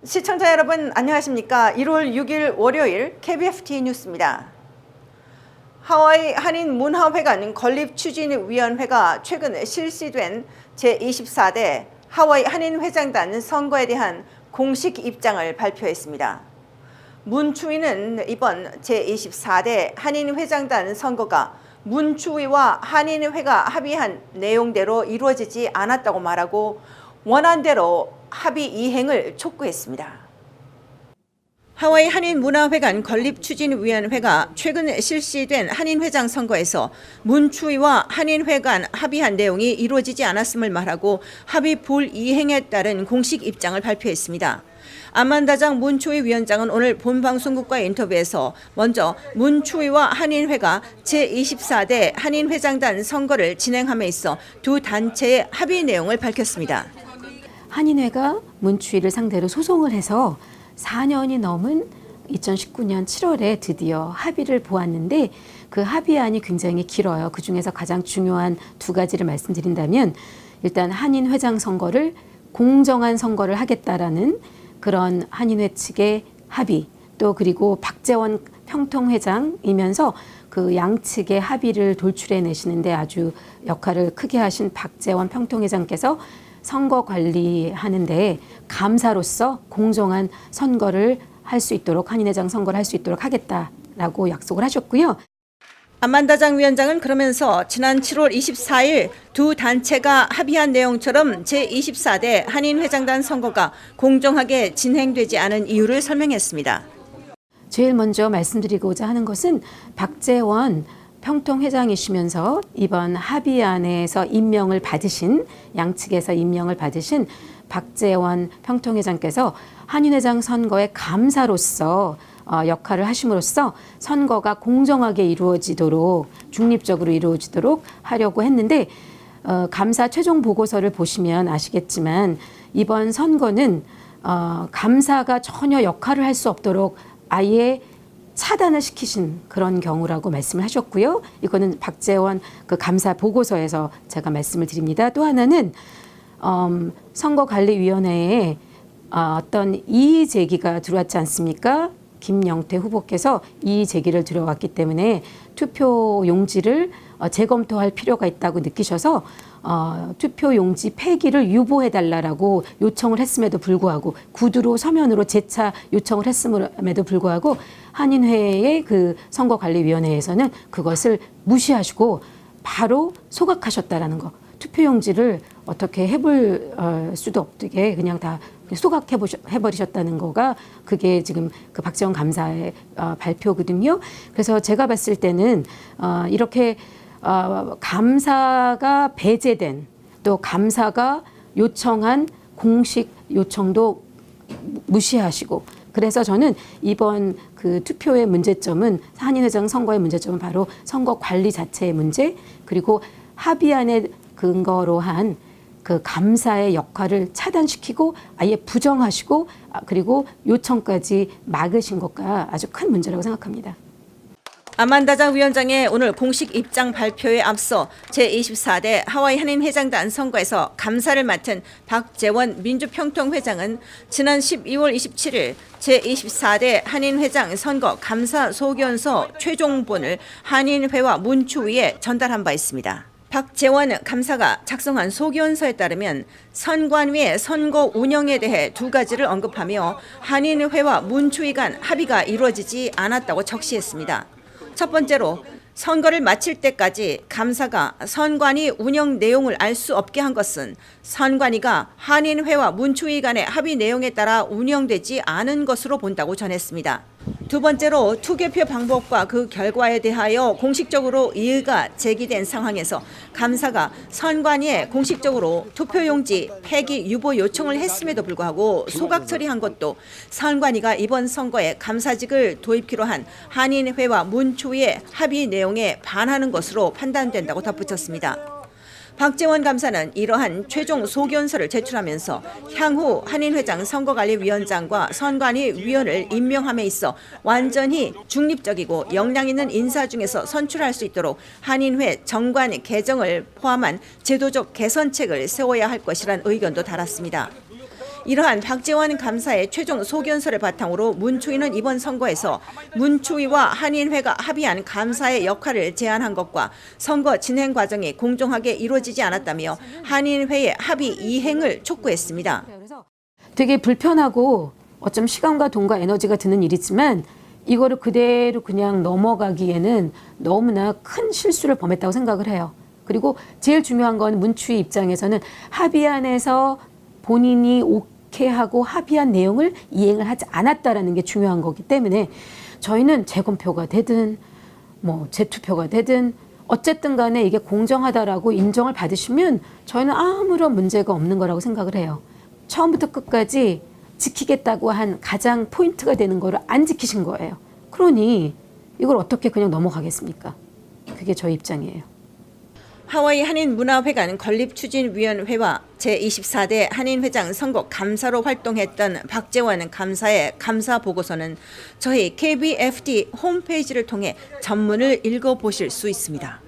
시청자 여러분 안녕하십니까? 1월 6일 월요일 KBFT 뉴스입니다. 하와이 한인문화회관 건립추진위원회가 최근 실시된 제24대 하와이 한인회장단 선거에 대한 공식 입장을 발표했습니다. 문추위는 이번 제24대 한인회장단 선거가 문추위와 한인회가 합의한 내용대로 이루어지지 않았다고 말하고 원안대로 합의 이행을 촉구했습니다. 하와이 한인문화회관 건립추진위원회가 최근 실시된 한인회장 선거에서 문추위와 한인회관 합의한 내용이 이루어지지 않았음을 말하고 합의 불이행에 따른 공식 입장을 발표했습니다. 안만다장 문추위 위원장은 오늘 본방송국과의 인터뷰에서 먼저 문추위와 한인회가 제24대 한인회장단 선거를 진행함에 있어 두 단체의 합의 내용을 밝혔습니다. 한인회가 문추위를 상대로 소송을 해서 4년이 넘은 2019년 7월에 드디어 합의를 보았는데 그 합의안이 굉장히 길어요. 그중에서 가장 중요한 두 가지를 말씀드린다면 일단 한인회장 선거를 공정한 선거를 하겠다라는 그런 한인회 측의 합의, 또 그리고 박재원 평통회장이면서 그 양측의 합의를 돌출해내시는데 아주 역할을 크게 하신 박재원 평통회장께서 선거 관리하는데 감사로서 공정한 선거를 할 수 있도록 한인회장 선거를 할 수 있도록 하겠다라고 약속을 하셨고요. 안만다장 위원장은 그러면서 지난 7월 24일 두 단체가 합의한 내용처럼 제24대 한인회장단 선거가 공정하게 진행되지 않은 이유를 설명했습니다. 제일 먼저 말씀드리고자 하는 것은 박재원 평통회장이시면서 이번 합의안에서 임명을 받으신 양측에서 임명을 받으신 박재원 평통회장께서 한인회장 선거의 감사로서 역할을 하심으로써 선거가 공정하게 이루어지도록 중립적으로 이루어지도록 하려고 했는데 감사 최종 보고서를 보시면 아시겠지만 이번 선거는 감사가 전혀 역할을 할 수 없도록 아예 차단을 시키신 그런 경우라고 말씀을 하셨고요. 이거는 박재원 그 감사 보고서에서 제가 말씀을 드립니다. 또 하나는 선거관리위원회에 어떤 이의 제기가 들어왔지 않습니까? 김영태 후보께서 이의 제기를 들어왔기 때문에 투표 용지를 재검토할 필요가 있다고 느끼셔서 투표 용지 폐기를 유보해달라고 요청을 했음에도 불구하고 구두로 서면으로 재차 요청을 했음에도 불구하고 한인회의 그 선거관리위원회에서는 그것을 무시하시고 바로 소각하셨다라는 거. 투표 용지를 어떻게 해볼 수도 없게 그냥 다 소각해버리셨다는 거가 그게 지금 그 박재원 감사의 발표거든요. 그래서 제가 봤을 때는 이렇게 감사가 배제된 또 감사가 요청한 공식 요청도 무시하시고 그래서 저는 이번 그 투표의 문제점은 한인회장 선거의 문제점은 바로 선거 관리 자체의 문제 그리고 합의안에 근거로 한 그 감사의 역할을 차단시키고 아예 부정하시고 그리고 요청까지 막으신 것과 아주 큰 문제라고 생각합니다. 안만다장 위원장의 오늘 공식 입장 발표에 앞서 제24대 하와이 한인회장단 선거에서 감사를 맡은 박재원 민주평통회장은 지난 12월 27일 제24대 한인회장 선거 감사 소견서 최종본을 한인회와 문추위에 전달한 바 있습니다. 박재원 감사가 작성한 소견서에 따르면 선관위의 선거 운영에 대해 두 가지를 언급하며 한인회와 문추위 간 합의가 이루어지지 않았다고 적시했습니다. 첫 번째로 선거를 마칠 때까지 감사가 선관위 운영 내용을 알 수 없게 한 것은 선관위가 한인회와 문추위 간의 합의 내용에 따라 운영되지 않은 것으로 본다고 전했습니다. 두 번째로 투개표 방법과 그 결과에 대하여 공식적으로 이의가 제기된 상황에서 감사가 선관위에 공식적으로 투표용지 폐기 유보 요청을 했음에도 불구하고 소각 처리한 것도 선관위가 이번 선거에 감사직을 도입키로 한 한인회와 문추위의 합의 내용에 반하는 것으로 판단된다고 덧붙였습니다. 박재원 감사는 이러한 최종 소견서를 제출하면서 향후 한인회장 선거관리위원장과 선관위 위원을 임명함에 있어 완전히 중립적이고 역량 있는 인사 중에서 선출할 수 있도록 한인회 정관 개정을 포함한 제도적 개선책을 세워야 할 것이란 의견도 달았습니다. 이러한 박재원 감사의 최종 소견서를 바탕으로 문추위는 이번 선거에서 문추위와 한인회가 합의한 감사의 역할을 제안한 것과 선거 진행 과정이 공정하게 이루어지지 않았다며 한인회의 합의 이행을 촉구했습니다. 그래서 되게 불편하고 어쩜 시간과 돈과 에너지가 드는 일이지만 이거를 그대로 그냥 넘어가기에는 너무나 큰 실수를 범했다고 생각을 해요. 그리고 제일 중요한 건 문추위 입장에서는 합의안에서 본인이 오케이하고 합의한 내용을 이행을 하지 않았다라는 게 중요한 거기 때문에 저희는 재검표가 되든 재투표가 되든 어쨌든 간에 이게 공정하다라고 인정을 받으시면 저희는 아무런 문제가 없는 거라고 생각을 해요. 처음부터 끝까지 지키겠다고 한 가장 포인트가 되는 거를 안 지키신 거예요. 그러니 이걸 어떻게 그냥 넘어가겠습니까? 그게 저희 입장이에요. 하와이 한인문화회관 건립추진위원회와 제24대 한인회장 선거 감사로 활동했던 박재원 감사의 감사 보고서는 저희 KBFD 홈페이지를 통해 전문을 읽어보실 수 있습니다.